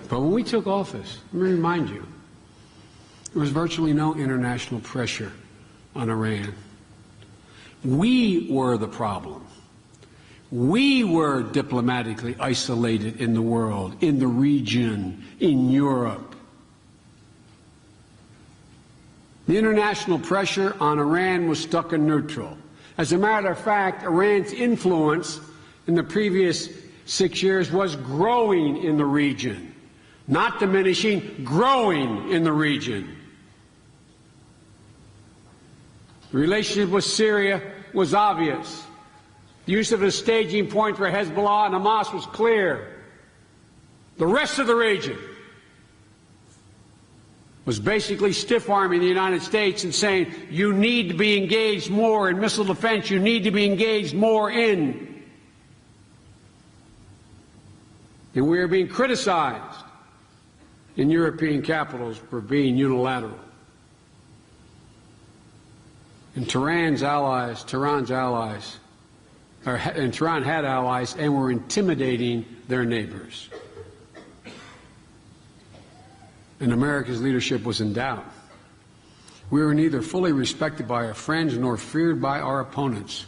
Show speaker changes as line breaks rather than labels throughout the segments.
But when we took office, let me remind you, there was virtually no international pressure on Iran. We were the problem. We were diplomatically isolated in the world, in the region, in Europe. The international pressure on Iran was stuck in neutral. As a matter of fact, Iran's influence in the previous 6 years was growing in the region, not diminishing, growing in the region. The relationship with Syria was obvious. The use of a staging point for Hezbollah and Hamas was clear. The rest of the region was basically stiff-arming the United States and saying, you need to be engaged more in missile defense, you need to be engaged more in. And we are being criticized in European capitals for being unilateral. And Tehran had allies and were intimidating their neighbors. And America's leadership was in doubt. We were neither fully respected by our friends nor feared by our opponents.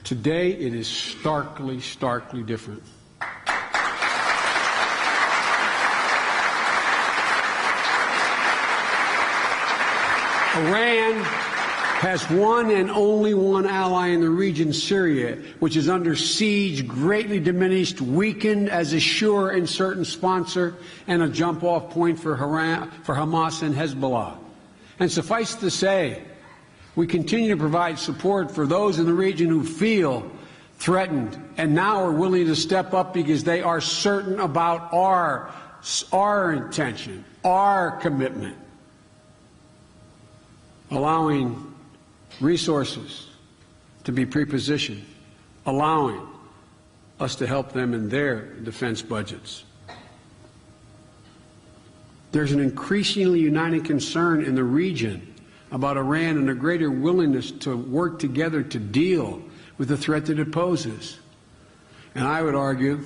Today, it is starkly, starkly different. Iran has one and only one ally in the region, Syria, which is under siege, greatly diminished, weakened as a sure and certain sponsor and a jump-off point for Hamas and Hezbollah. And suffice to say, we continue to provide support for those in the region who feel threatened and now are willing to step up because they are certain about our intention, our commitment, allowing resources to be prepositioned, allowing us to help them in their defense budgets. There's an increasingly united concern in the region about Iran and a greater willingness to work together to deal with the threat that it poses. And I would argue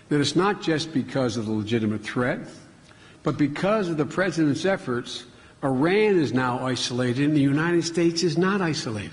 that it's not just because of the legitimate threat, but because of the President's efforts. Iran is now isolated and the United States is not isolated.